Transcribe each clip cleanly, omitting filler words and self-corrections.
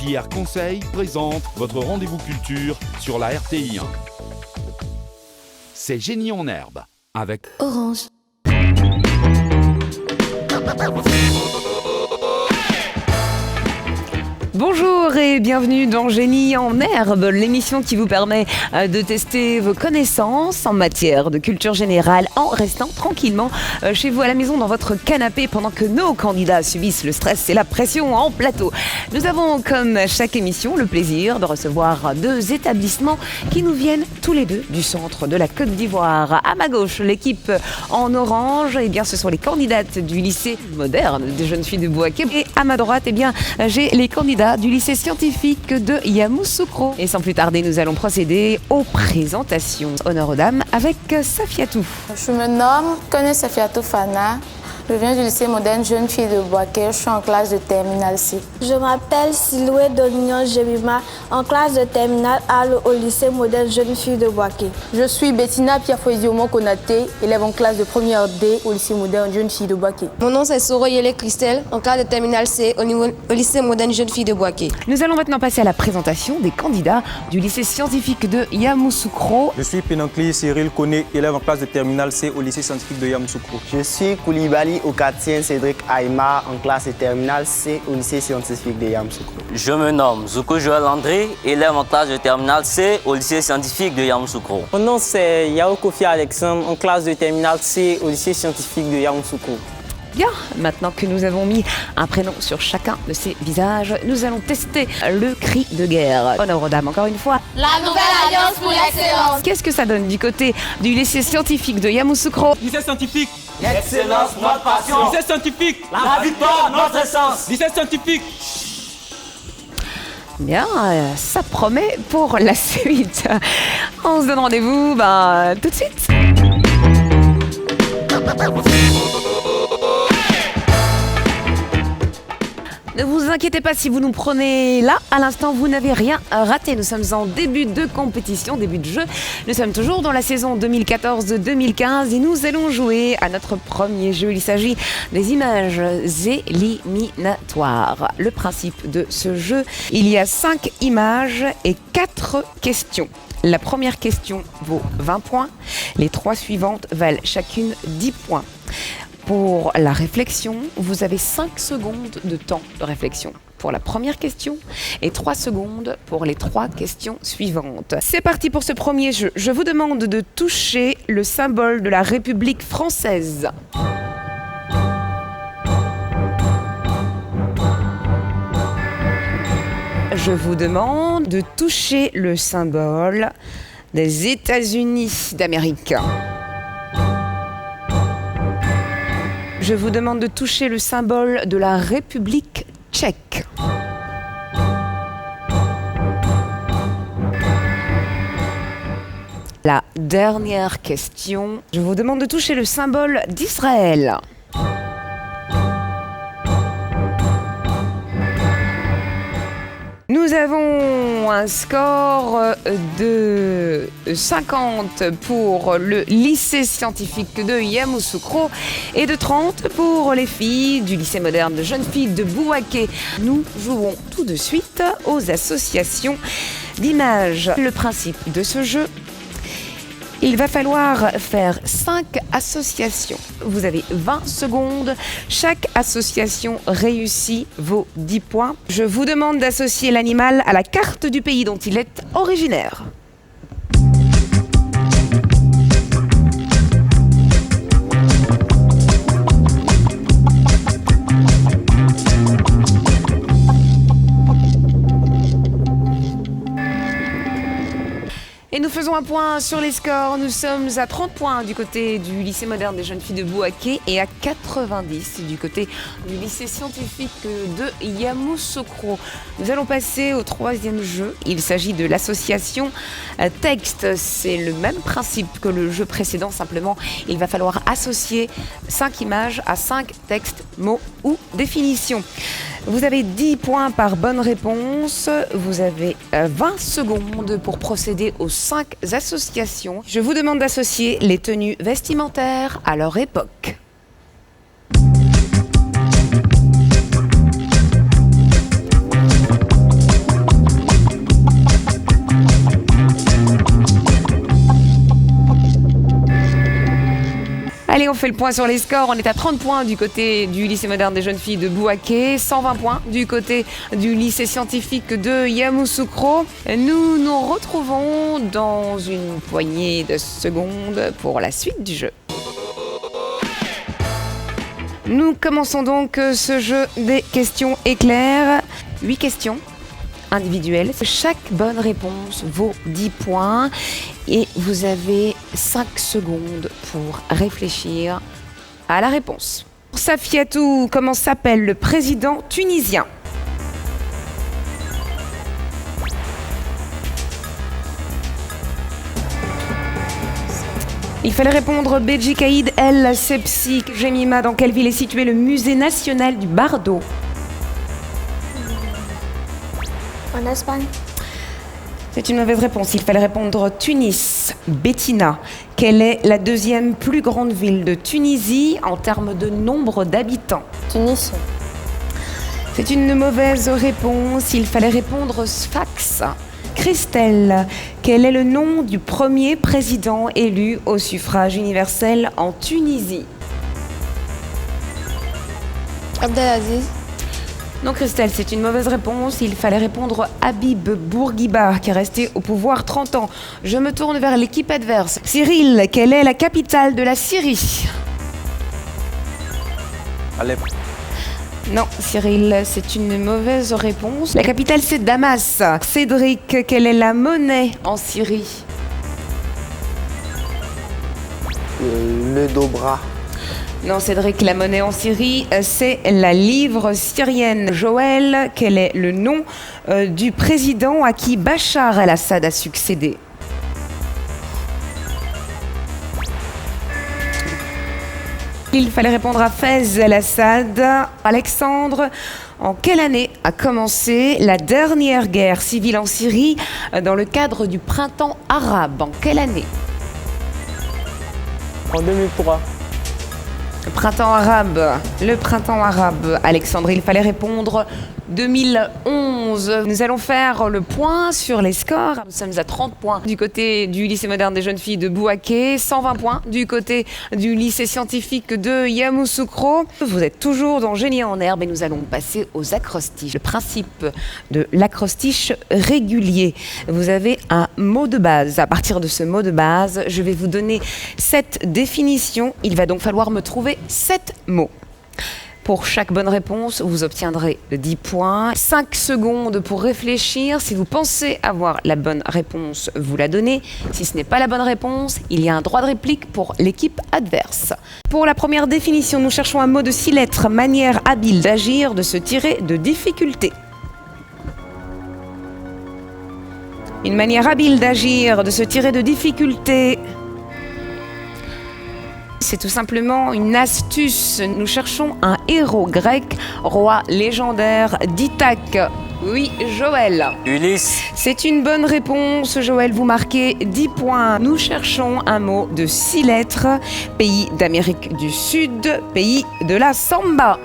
JR Conseil présente votre rendez-vous culture sur la RTI 1. C'est Génie en herbe avec Orange. Bonjour et bienvenue dans Génie en herbe, l'émission qui vous permet de tester vos connaissances en matière de culture générale en restant tranquillement chez vous à la maison dans votre canapé pendant que nos candidats subissent le stress et la pression en plateau. Nous avons comme chaque émission le plaisir de recevoir deux établissements qui nous viennent tous les deux du centre de la Côte d'Ivoire. À ma gauche, l'équipe en orange, eh bien, ce sont les candidates du lycée moderne des jeunes filles de Bouaké. Et à ma droite, eh bien, j'ai les candidats du lycée scientifique de Yamoussoukro. Et sans plus tarder, nous allons procéder aux présentations. Honneur aux dames avec Safiatou. Je me nomme Kone Safiatou Fana. Je viens du lycée moderne Jeune Fille de Bouaké. Je suis en classe de terminale C. Je m'appelle Siloué Donignon Jemima, en classe de terminale A au lycée moderne Jeune Fille de Bouaké. Je suis Bettina Piafoiziomo Konaté, élève en classe de première D au lycée moderne Jeune Fille de Bouaké. Mon nom c'est Soroyele Christelle, en classe de terminale C au lycée moderne Jeune Fille de Bouaké. Nous allons maintenant passer à la présentation des candidats du lycée scientifique de Yamoussoukro. Je suis Pénancli Cyril Koné, élève en classe de terminale C au lycée scientifique de Yamoussoukro. Je suis Koulibaly Okatien Cédric Aïma, en classe de terminale C au lycée scientifique de Yamoussoukro. Je me nomme Zoukou Joël André, élève en classe de terminale C au lycée scientifique de Yamoussoukro. Mon nom c'est Yao Kofi Alexandre, en classe de terminale C au lycée scientifique de Yamoussoukro. Bien, maintenant que nous avons mis un prénom sur chacun de ces visages, nous allons tester le cri de guerre. Honneur aux dames, encore une fois. La nouvelle alliance pour l'excellence. Qu'est-ce que ça donne du côté du lycée scientifique de Yamoussoukro? Lycée scientifique, L'excellence, notre passion. lycée scientifique, La victoire, notre essence. lycée scientifique. Bien, ça promet pour la suite. On se donne rendez-vous tout de suite. Ne vous inquiétez pas si vous nous prenez là, à l'instant, vous n'avez rien raté. Nous sommes en début de compétition, début de jeu. Nous sommes toujours dans la saison 2014-2015 et nous allons jouer à notre premier jeu. Il s'agit des images éliminatoires. Le principe de ce jeu, il y a 5 images et 4 questions. La première question vaut 20 points. Les 3 suivantes valent chacune 10 points. Pour la réflexion, vous avez 5 secondes de temps de réflexion pour la première question et 3 secondes pour les 3 questions suivantes. C'est parti pour ce premier jeu. Je vous demande de toucher le symbole de la République française. Je vous demande de toucher le symbole des États-Unis d'Amérique. Je vous demande de toucher le symbole de la République tchèque. La dernière question, je vous demande de toucher le symbole d'Israël. Nous avons un score de 50 pour le lycée scientifique de Yamoussoukro et de 30 pour les filles du lycée moderne de jeunes filles de Bouaké. Nous jouons tout de suite aux associations d'images. Le principe de ce jeu, il va falloir faire 5 associations. Vous avez 20 secondes. Chaque association réussie vaut 10 points. Je vous demande d'associer l'animal à la carte du pays dont il est originaire. Et nous faisons un point sur les scores. Nous sommes à 30 points du côté du lycée moderne des jeunes filles de Bouaké et à 90 du côté du lycée scientifique de Yamoussoukro. Nous allons passer au troisième jeu. Il s'agit de l'association texte. C'est le même principe que le jeu précédent, simplement il va falloir associer 5 images à 5 textes, mots ou définitions. Vous avez 10 points par bonne réponse. Vous avez 20 secondes pour procéder aux 5 associations. Je vous demande d'associer les tenues vestimentaires à leur époque. Allez, on fait le point sur les scores. On est à 30 points du côté du lycée moderne des jeunes filles de Bouaké, 120 points du côté du lycée scientifique de Yamoussoukro. Nous nous retrouvons dans une poignée de secondes pour la suite du jeu. Nous commençons donc ce jeu des questions éclairs. 8 questions individuelles. Chaque bonne réponse vaut 10 points et vous avez 5 secondes pour réfléchir à la réponse. Safiatou, comment s'appelle le président tunisien ? Il fallait répondre Beji Caïd El Sepsi. Jemima, dans quelle ville est situé le musée national du Bardo ? En Espagne. C'est une mauvaise réponse. Il fallait répondre Tunis. Bettina, quelle est la deuxième plus grande ville de Tunisie en termes de nombre d'habitants ? Tunis. C'est une mauvaise réponse. Il fallait répondre Sfax. Christelle, quel est le nom du premier président élu au suffrage universel en Tunisie ? Abdelaziz. Non, Christelle, c'est une mauvaise réponse. Il fallait répondre Habib Bourguiba, qui est resté au pouvoir 30 ans. Je me tourne vers l'équipe adverse. Cyril, quelle est la capitale de la Syrie ? Alep. Non, Cyril, c'est une mauvaise réponse. La capitale, c'est Damas. Cédric, quelle est la monnaie en Syrie ? Le dobra. Non, Cédric, la monnaie en Syrie, c'est la livre syrienne. Joël, quel est le nom du président à qui Bachar el-Assad a succédé ? Il fallait répondre à Fez el-Assad. Alexandre, en quelle année a commencé la dernière guerre civile en Syrie dans le cadre du printemps arabe ? En quelle année ? En 2003. Le printemps arabe, Alexandre, il fallait répondre 2011. Nous allons faire le point sur les scores. Nous sommes à 30 points du côté du lycée moderne des jeunes filles de Bouaké, 120 points du côté du lycée scientifique de Yamoussoukro. Vous êtes toujours dans Génie en herbe et nous allons passer aux acrostiches. Le principe de l'acrostiche régulier. Vous avez un mot de base. À partir de ce mot de base, je vais vous donner 7 définitions. Il va donc falloir me trouver 7 mots. Pour chaque bonne réponse, vous obtiendrez 10 points. 5 secondes pour réfléchir. Si vous pensez avoir la bonne réponse, vous la donnez. Si ce n'est pas la bonne réponse, il y a un droit de réplique pour l'équipe adverse. Pour la première définition, nous cherchons un mot de 6 lettres. Manière habile d'agir, de se tirer de difficultés. Une manière habile d'agir, de se tirer de difficultés. C'est tout simplement une astuce. Nous cherchons un héros grec, roi légendaire d'Ithaque. Oui, Joël. Ulysse. C'est une bonne réponse, Joël. Vous marquez 10 points. Nous cherchons un mot de 6 lettres. Pays d'Amérique du Sud, pays de la samba.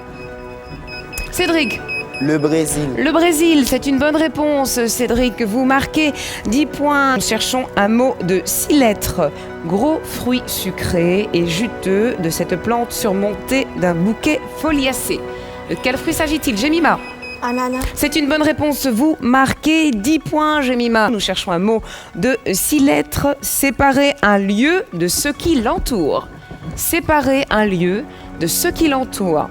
Cédric. Le Brésil. Le Brésil, c'est une bonne réponse, Cédric. Vous marquez 10 points. Nous cherchons un mot de 6 lettres. Gros fruit sucré et juteux de cette plante surmontée d'un bouquet foliacé. De quel fruit s'agit-il, Jemima ? Ananas. C'est une bonne réponse. Vous marquez 10 points, Jemima. Nous cherchons un mot de 6 lettres. Séparer un lieu de ce qui l'entoure. Séparer un lieu de ce qui l'entoure.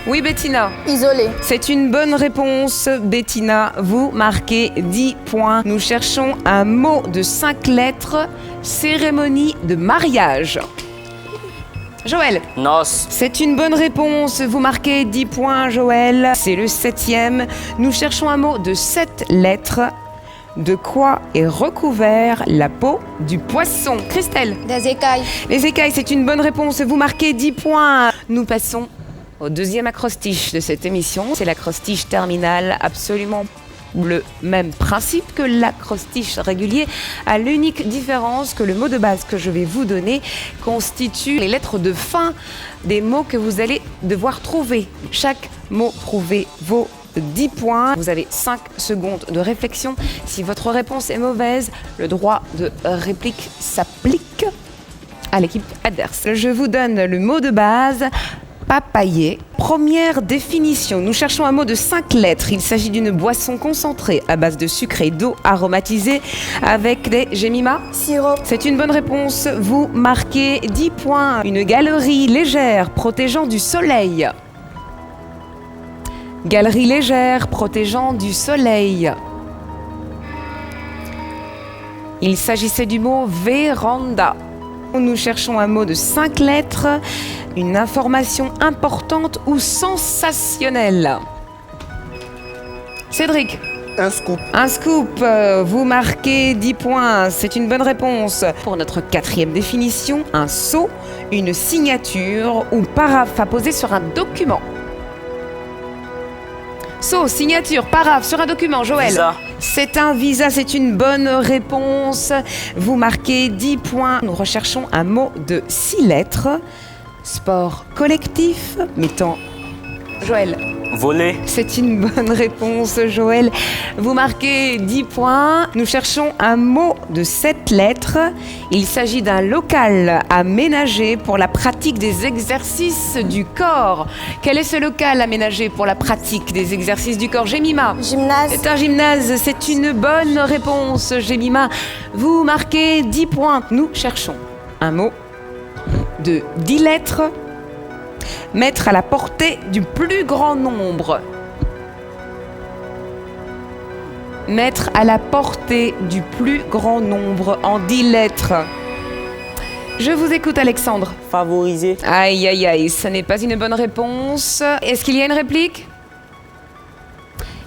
Oui, Bettina. Isolé. C'est une bonne réponse, Bettina. Vous marquez 10 points. Nous cherchons un mot de 5 lettres. Cérémonie de mariage. Joël. Noces. C'est une bonne réponse. Vous marquez 10 points, Joël. C'est le 7e. Nous cherchons un mot de 7 lettres. De quoi est recouvert la peau du poisson ? Christelle. Des écailles. Les écailles, c'est une bonne réponse. Vous marquez 10 points. Nous passons au deuxième acrostiche de cette émission. C'est l'acrostiche terminale, absolument le même principe que l'acrostiche régulier, à l'unique différence que le mot de base que je vais vous donner constitue les lettres de fin des mots que vous allez devoir trouver. Chaque mot trouvé vaut 10 points. Vous avez 5 secondes de réflexion. Si votre réponse est mauvaise, le droit de réplique s'applique. à l'équipe adverse. Je vous donne le mot de base. Papayer. Première définition. Nous cherchons un mot de 5 lettres. Il s'agit d'une boisson concentrée à base de sucre et d'eau aromatisée avec des Jemima. Sirop. C'est une bonne réponse. Vous marquez 10 points. Une galerie légère protégeant du soleil. Galerie légère protégeant du soleil. Il s'agissait du mot véranda. Nous cherchons un mot de 5 lettres. Une information importante ou sensationnelle. Cédric. Un scoop. Un scoop. Vous marquez 10 points. C'est une bonne réponse. Pour notre 4e définition, un sceau, une signature ou paraphe à poser sur un document. Sceau, signature, paraphe sur un document. Joël. Visa. C'est un visa, c'est une bonne réponse. Vous marquez 10 points. Nous recherchons un mot de 6 lettres. Sport collectif, mettant Joël. Voler. C'est une bonne réponse, Joël. Vous marquez 10 points. Nous cherchons un mot de 7 lettres. Il s'agit d'un local aménagé pour la pratique des exercices du corps. Quel est ce local aménagé pour la pratique des exercices du corps, Jemima? Gymnase. C'est un gymnase, c'est une bonne réponse, Jemima. Vous marquez 10 points. Nous cherchons un mot de 10 lettres. Mettre à la portée du plus grand nombre. Mettre à la portée du plus grand nombre en 10 lettres. Je vous écoute, Alexandre. Favoriser. Aïe, aïe, aïe, ce n'est pas une bonne réponse. Est-ce qu'il y a une réplique?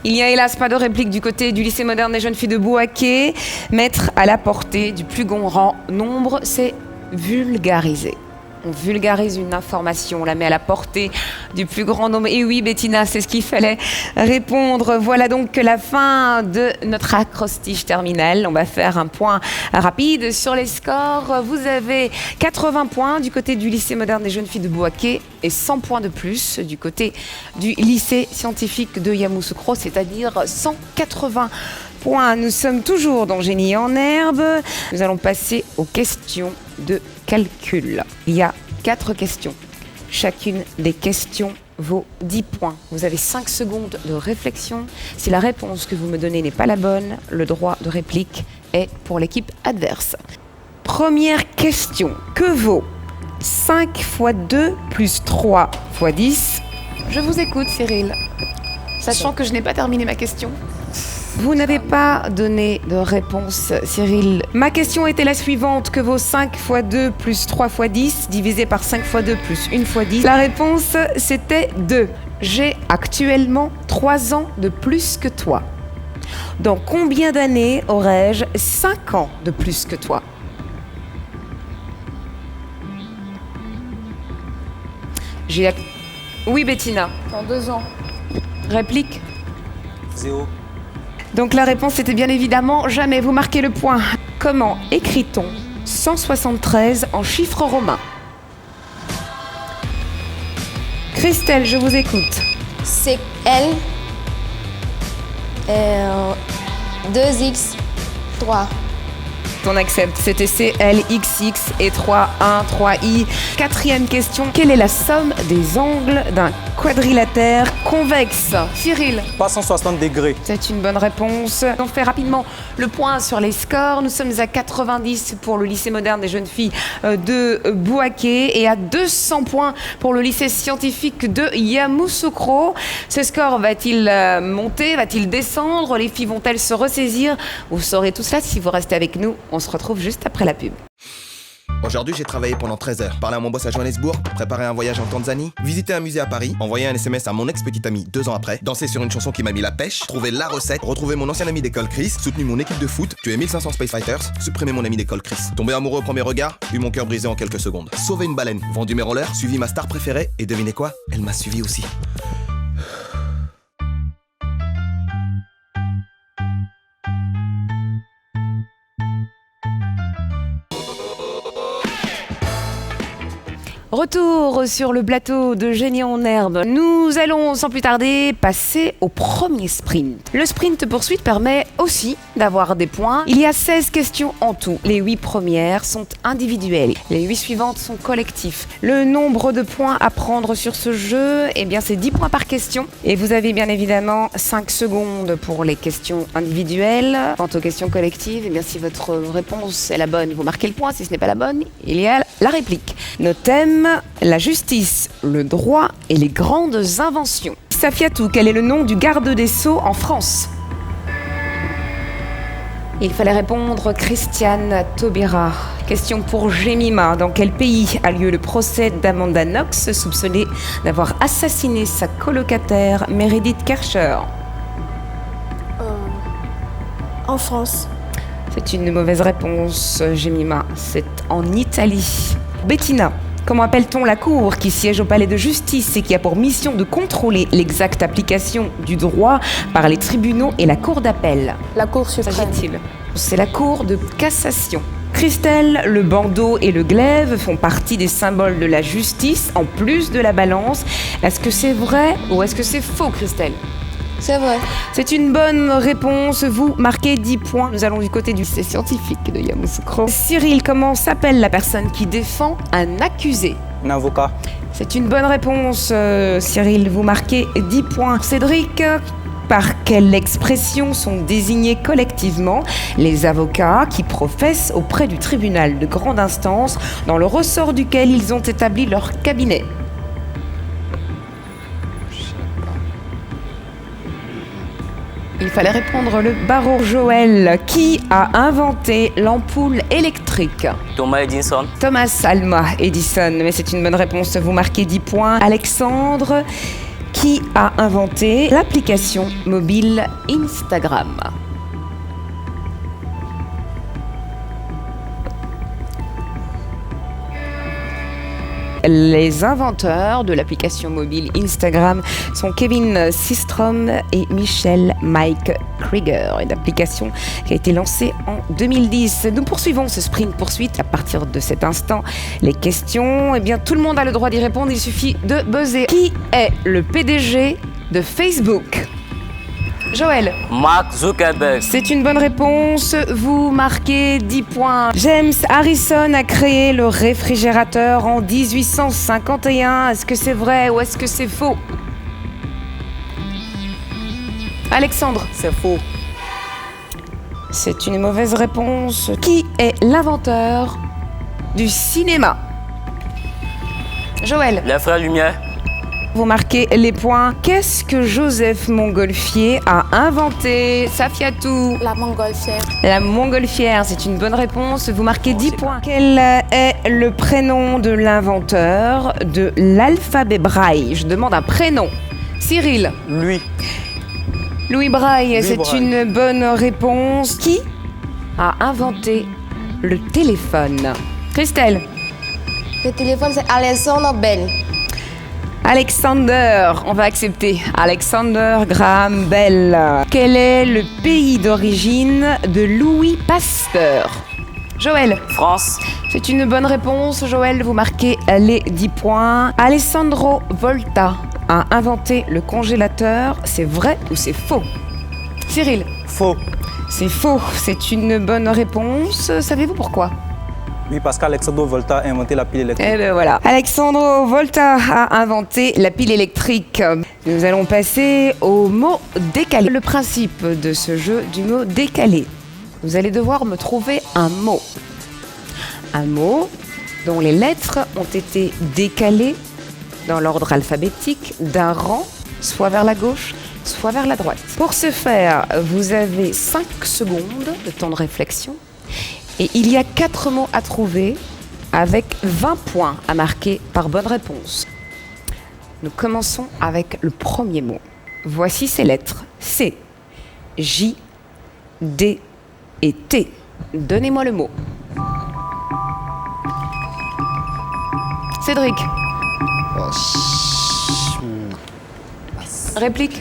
Il n'y a hélas pas de réplique du côté du lycée moderne des jeunes filles de Bouaké. Mettre à la portée du plus grand nombre, c'est vulgariser. On vulgarise une information, on la met à la portée du plus grand nombre. Et oui, Bettina, c'est ce qu'il fallait répondre. Voilà donc la fin de notre acrostiche terminale. On va faire un point rapide sur les scores. Vous avez 80 points du côté du lycée moderne des jeunes filles de Bouaké et 100 points de plus du côté du lycée scientifique de Yamoussoukro, c'est-à-dire 180 points. Nous sommes toujours dans Génie en herbe. Nous allons passer aux questions de calcul. Il y a 4 questions. Chacune des questions vaut 10 points. Vous avez 5 secondes de réflexion. Si la réponse que vous me donnez n'est pas la bonne, le droit de réplique est pour l'équipe adverse. Première question. Que vaut 5 x 2 plus 3 x 10? Je vous écoute, Cyril. Sachant que je n'ai pas terminé ma question. Vous n'avez pas donné de réponse, Cyril. Ma question était la suivante. Que vaut 5 x 2 plus 3 x 10 divisé par 5 x 2 plus 1 x 10? La réponse, c'était 2. J'ai actuellement 3 ans de plus que toi. Dans combien d'années aurais-je 5 ans de plus que toi? Oui, Bettina. Dans 2 ans. Réplique? 0. Donc la réponse était bien évidemment jamais. Vous marquez le point. Comment écrit-on 173 en chiffres romains? Christelle, je vous écoute. C'est L, 2X, 3. On accepte. C'était CLXX et 3, 1, 3I. 4e question. Quelle est la somme des angles d'un quadrilatère convexe? Cyril. Pas 160 degrés. C'est une bonne réponse. On fait rapidement le point sur les scores. Nous sommes à 90 pour le lycée moderne des jeunes filles de Bouaké et à 200 points pour le lycée scientifique de Yamoussoukro. Ce score va-t-il monter? Va-t-il descendre? Les filles vont-elles se ressaisir? Vous saurez tout cela si vous restez avec nous. On se retrouve juste après la pub. Aujourd'hui, j'ai travaillé pendant 13 heures. Parlé à mon boss à Johannesburg, préparé un voyage en Tanzanie, visité un musée à Paris, envoyé un SMS à mon ex-petite amie 2 ans après, dansé sur une chanson qui m'a mis la pêche, trouvé la recette, retrouvé mon ancien ami d'école Chris, soutenu mon équipe de foot, tué 1500 Space Fighters, supprimé mon ami d'école Chris, tombé amoureux au premier regard, eu mon cœur brisé en quelques secondes, sauvé une baleine, vendu mes rollers, suivi ma star préférée, et devinez quoi? Elle m'a suivi aussi. Retour sur le plateau de Génie en herbe. Nous allons sans plus tarder passer au premier sprint. Le sprint poursuite permet aussi d'avoir des points. Il y a 16 questions en tout. Les 8 premières sont individuelles. Les 8 suivantes sont collectives. Le nombre de points à prendre sur ce jeu, eh bien c'est 10 points par question. Et vous avez bien évidemment 5 secondes pour les questions individuelles. Quant aux questions collectives, eh bien si votre réponse est la bonne, vous marquez le point. Si ce n'est pas la bonne, il y a la réplique. Nos thèmes: la justice, le droit et les grandes inventions. Safiatou, quel est le nom du garde des Sceaux en France? Il fallait répondre Christiane Taubira. Question pour Jemima. Dans quel pays a lieu le procès d'Amanda Knox, soupçonnée d'avoir assassiné sa colocataire Meredith Kercher? En France. C'est une mauvaise réponse, Jemima. C'est en Italie. Bettina, comment appelle-t-on la Cour qui siège au palais de justice et qui a pour mission de contrôler l'exacte application du droit par les tribunaux et la Cour d'appel? La Cour suprême. S'agit-il? C'est la Cour de cassation. Christelle, le bandeau et le glaive font partie des symboles de la justice, en plus de la balance. Est-ce que c'est vrai ou est-ce que c'est faux, Christelle? C'est vrai. C'est une bonne réponse. Vous marquez 10 points. Nous allons du côté du lycée scientifique de Yamoussoukro. Cyril, comment s'appelle la personne qui défend un accusé? Un avocat. C'est une bonne réponse, Cyril. Vous marquez 10 points. Cédric, par quelle expression sont désignés collectivement les avocats qui professent auprès du tribunal de grande instance dans le ressort duquel ils ont établi leur cabinet? Il fallait répondre le barreau. Joël, qui a inventé l'ampoule électrique? Thomas Edison. Thomas Alva Edison, mais c'est une bonne réponse, vous marquez 10 points. Alexandre, qui a inventé l'application mobile Instagram? Les inventeurs de l'application mobile Instagram sont Kevin Systrom et Michel Mike Krieger. Une application qui a été lancée en 2010. Nous poursuivons ce sprint poursuite à partir de cet instant. Les questions, eh bien tout le monde a le droit d'y répondre, il suffit de buzzer. Qui est le PDG de Facebook? Joël. Mark Zuckerberg. C'est une bonne réponse, vous marquez 10 points. James Harrison a créé le réfrigérateur en 1851. Est-ce que c'est vrai ou est-ce que c'est faux? Alexandre. C'est faux. C'est une mauvaise réponse. Qui est l'inventeur du cinéma? Joël. Les frères Lumière. Vous marquez les points. Qu'est-ce que Joseph Montgolfier a inventé? Safiatou. La montgolfière. La montgolfière, c'est une bonne réponse. Vous marquez 10 points. Quel est le prénom de l'inventeur de l'alphabet braille? Je demande un prénom. Cyril. Louis Braille, c'est une bonne réponse. Qui a inventé le téléphone? Christelle. Le téléphone, c'est Alexandre Bell. Alexander, on va accepter. Alexander Graham Bell. Quel est le pays d'origine de Louis Pasteur? Joël. France. C'est une bonne réponse, Joël. Vous marquez les 10 points. Alessandro Volta a inventé le congélateur. C'est vrai ou c'est faux? Cyril. Faux. C'est faux. C'est une bonne réponse. Savez-vous pourquoi? Oui, parce qu'Alexandre Volta a inventé la pile électrique. Eh bien voilà. Alexandre Volta a inventé la pile électrique. Nous allons passer au mot décalé. Le principe de ce jeu du mot décalé. Vous allez devoir me trouver un mot. Un mot dont les lettres ont été décalées dans l'ordre alphabétique d'un rang, soit vers la gauche, soit vers la droite. Pour ce faire, vous avez 5 secondes de temps de réflexion. Et il y a 4 mots à trouver avec 20 points à marquer par bonne réponse. Nous commençons avec le premier mot. Voici ces lettres. C, J, D et T. Donnez-moi le mot. Cédric. Réplique.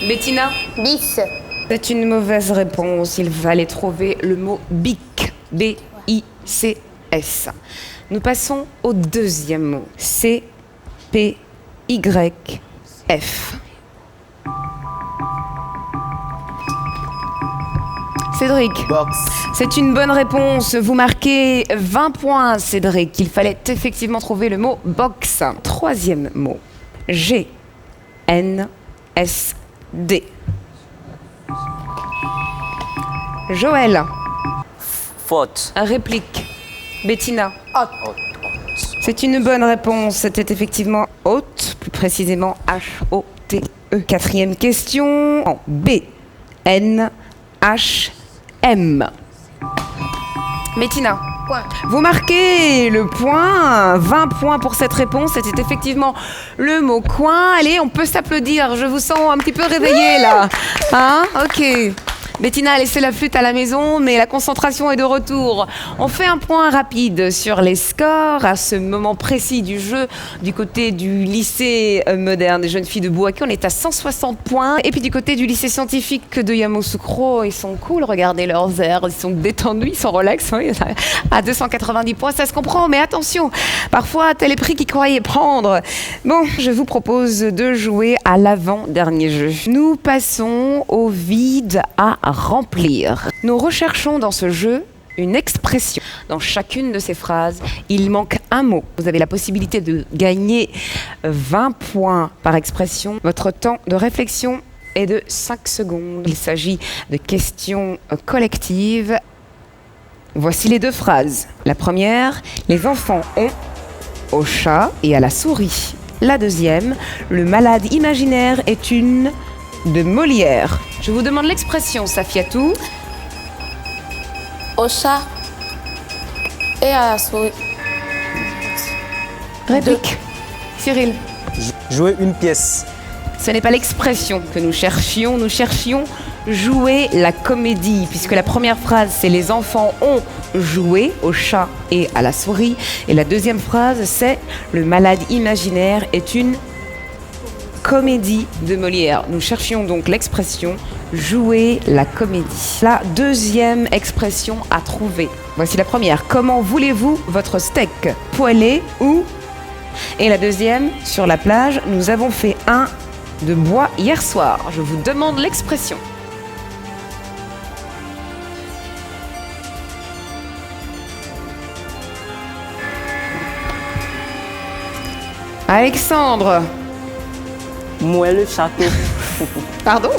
10. Bettina. 10. C'est une mauvaise réponse. Il fallait trouver le mot bic. B-I-C. S. Nous passons au deuxième mot. C, P, Y, F. Cédric. Box. C'est une bonne réponse. Vous marquez 20 points, Cédric. Il fallait effectivement trouver le mot box. Troisième mot. G, N, S, D. Joël. Faute. Réplique. Bettina. C'est une bonne réponse. C'était effectivement haute, plus précisément H-O-T-E. Quatrième question. B, N, H, M. Bettina. Point. Vous marquez le point, 20 points pour cette réponse. C'était effectivement le mot coin. Allez, on peut s'applaudir. Je vous sens un petit peu réveillé là. Hein? Ok. Bettina a laissé la flûte à la maison, mais la concentration est de retour. On fait un point rapide sur les scores à ce moment précis du jeu. Du côté du lycée moderne des jeunes filles de Bouaké, on est à 160 points. Et puis du côté du lycée scientifique de Yamoussoukro, ils sont cool, regardez leurs airs, ils sont détendus, ils sont relax. Oui, à 290 points, ça se comprend, mais attention, parfois tel est le prix qu'ils croyaient prendre. Bon, je vous propose de jouer à l'avant-dernier jeu. Nous passons au vide à remplir. Nous recherchons dans ce jeu une expression. Dans chacune de ces phrases, il manque un mot. Vous avez la possibilité de gagner 20 points par expression. Votre temps de réflexion est de 5 secondes. Il s'agit de questions collectives. Voici les deux phrases. La première, les enfants ont au chat et à la souris. La deuxième, le malade imaginaire est une de Molière. Je vous demande l'expression, Safiatou. Au chat et à la souris. Réplique. Cyril. Jouer une pièce. Ce n'est pas l'expression que nous cherchions jouer la comédie, puisque la première phrase, c'est les enfants ont joué au chat et à la souris. Et la deuxième phrase, c'est le malade imaginaire est une comédie de Molière. Nous cherchions donc l'expression jouer la comédie. La deuxième expression à trouver. Voici la première. Comment voulez-vous votre steak? Poêlé ou? Et la deuxième, sur la plage, nous avons fait un de bois hier soir. Je vous demande l'expression. Alexandre. Moelleux château. Pardon?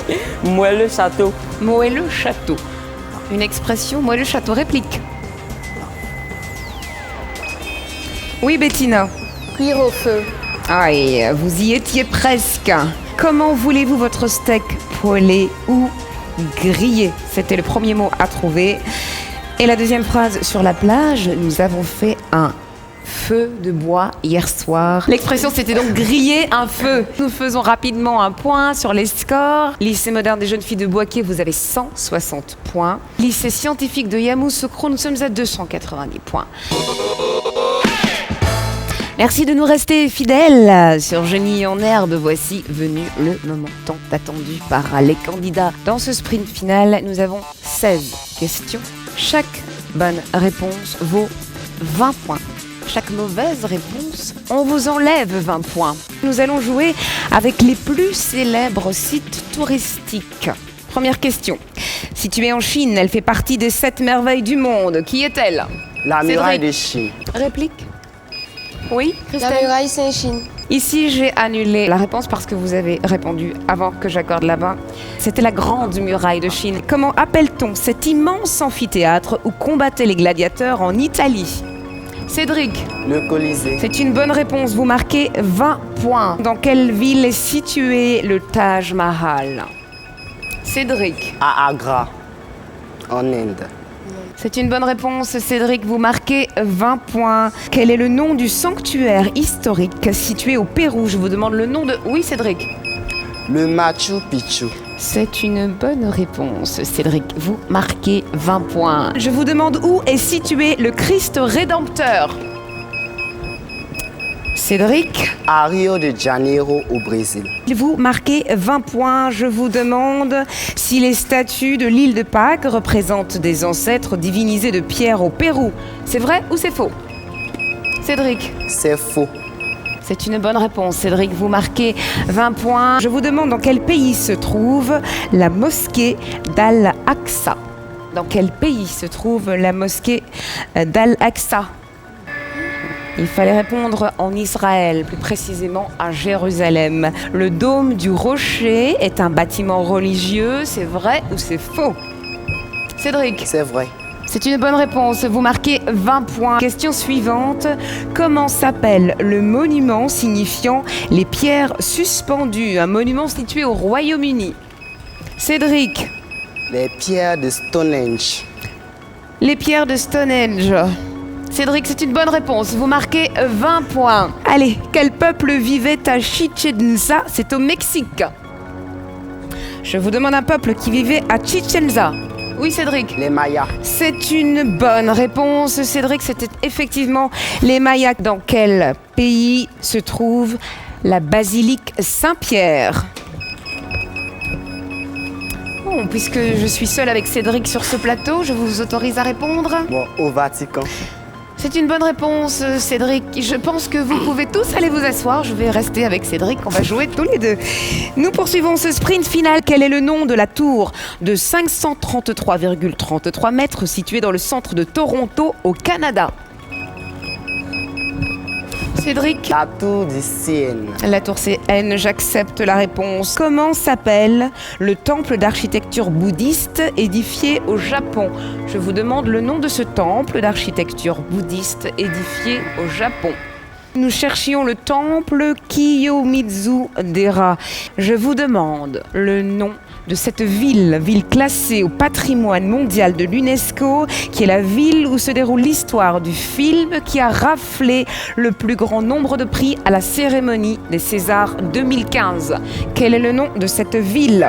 Moelleux château. Moelleux château. Une expression, moelleux château. Réplique. Oui, Bettina. Cuire au feu. Aïe, vous y étiez presque. Comment voulez-vous votre steak? Poêlé ou grillé? C'était le premier mot à trouver. Et la deuxième phrase, sur la plage, nous avons fait un feu de bois hier soir. L'expression, c'était donc griller un feu. Nous faisons rapidement un point sur les scores. Lycée moderne des jeunes filles de Bouaké, vous avez 160 points. Lycée scientifique de Yamoussoukro, nous sommes à 290 points. Merci de nous rester fidèles sur Génie en herbe. Voici venu le moment tant attendu par les candidats. Dans ce sprint final, nous avons 16 questions. Chaque bonne réponse vaut 20 points. Chaque mauvaise réponse, on vous enlève 20 points. Nous allons jouer avec les plus célèbres sites touristiques. Première question. Située en Chine, elle fait partie des 7 merveilles du monde. Qui est-elle? La muraille de Chine. Réplique. Oui, Christelle? La muraille Saint-Chine. Ici, j'ai annulé la réponse parce que vous avez répondu avant que j'accorde là-bas. C'était la grande muraille de Chine. Comment appelle-t-on cet immense amphithéâtre où combattaient les gladiateurs en Italie? Cédric. Le Colisée. C'est une bonne réponse. Vous marquez 20 points. Dans quelle ville est situé le Taj Mahal? Cédric. À Agra, en Inde. C'est une bonne réponse, Cédric. Vous marquez 20 points. Quel est le nom du sanctuaire historique situé au Pérou? Je vous demande le nom de... Oui, Cédric. Le Machu Picchu. C'est une bonne réponse, Cédric. Vous marquez 20 points. Je vous demande où est situé le Christ Rédempteur? Cédric, À Rio de Janeiro, au Brésil. vous marquez 20 points. Je vous demande si les statues de l'île de Pâques représentent des ancêtres divinisés de pierre au Pérou. C'est vrai ou c'est faux? Cédric. C'est faux. C'est une bonne réponse. Cédric, vous marquez 20 points. Je vous demande dans quel pays se trouve la mosquée d'Al-Aqsa. Dans quel pays se trouve la mosquée d'Al-Aqsa? Il fallait répondre en Israël, plus précisément à Jérusalem. Le dôme du rocher est un bâtiment religieux. C'est vrai ou c'est faux? Cédric. C'est vrai. C'est une bonne réponse. Vous marquez 20 points. Question suivante. Comment s'appelle le monument signifiant les pierres suspendues? Un monument situé au Royaume-Uni. Cédric. Les pierres de Stonehenge. Les pierres de Stonehenge. Cédric, c'est une bonne réponse. Vous marquez 20 points. Allez, quel peuple vivait à Chichén Itzá? C'est au Mexique. Je vous demande un peuple qui vivait à Chichén Itzá. Oui, Cédric. Les Mayas. C'est une bonne réponse. Cédric, c'était effectivement les Mayas. Dans quel pays se trouve la basilique Saint-Pierre? Bon, puisque je suis seule avec Cédric sur ce plateau, je vous autorise à répondre. Bon, au Vatican. C'est une bonne réponse, Cédric. Je pense que vous pouvez tous aller vous asseoir. Je vais rester avec Cédric. On va jouer tous les deux. Nous poursuivons ce sprint final. Quel est le nom de la tour de 533,33 mètres située dans le centre de Toronto, au Canada? Cédric. La tour du CN. La tour CN, j'accepte la réponse. Comment s'appelle le temple d'architecture bouddhiste édifié au Japon? Je vous demande le nom de ce temple d'architecture bouddhiste édifié au Japon. Nous cherchions le temple Kiyomizu-dera. Je vous demande le nom de cette ville classée au patrimoine mondial de l'UNESCO, qui est la ville où se déroule l'histoire du film qui a raflé le plus grand nombre de prix à la cérémonie des Césars 2015. Quel est le nom de cette ville?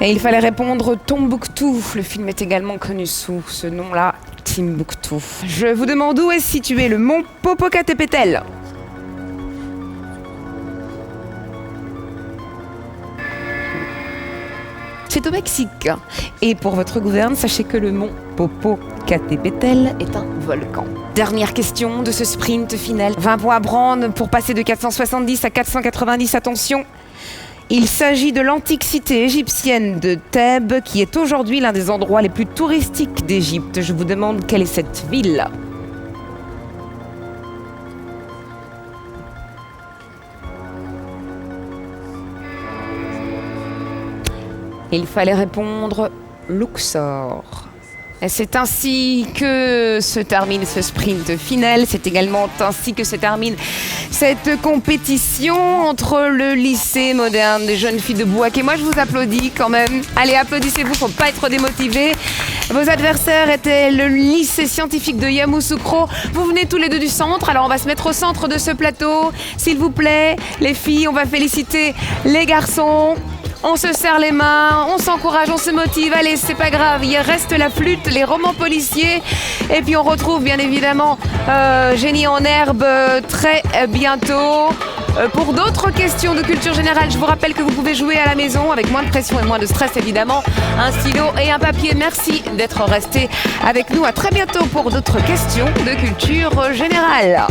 Et il fallait répondre Tombouctou. Le film est également connu sous ce nom-là, Timbuktu. Je vous demande où est situé le mont Popocatépetl. C'est au Mexique. Et pour votre gouverne, sachez que le mont Popocatépetl est un volcan. Dernière question de ce sprint final. 20 points à prendre pour passer de 470 à 490. Attention. Il s'agit de l'antique cité égyptienne de Thèbes, qui est aujourd'hui l'un des endroits les plus touristiques d'Égypte. Je vous demande quelle est cette ville. Il fallait répondre Luxor. Et c'est ainsi que se termine ce sprint final. C'est également ainsi que se termine cette compétition entre le lycée moderne des jeunes filles de Bouaké. Moi, je vous applaudis quand même. Allez, applaudissez-vous, faut pas être démotivé. Vos adversaires étaient le lycée scientifique de Yamoussoukro. Vous venez tous les deux du centre, alors on va se mettre au centre de ce plateau. S'il vous plaît, les filles, on va féliciter les garçons. On se serre les mains, on s'encourage, on se motive. Allez, c'est pas grave, il reste la flûte, les romans policiers. Et puis on retrouve bien évidemment Génie en herbe très bientôt. Pour d'autres questions de culture générale, je vous rappelle que vous pouvez jouer à la maison avec moins de pression et moins de stress évidemment. Un stylo et un papier. Merci d'être resté avec nous. À très bientôt pour d'autres questions de culture générale.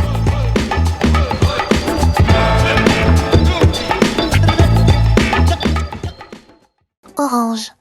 Orange.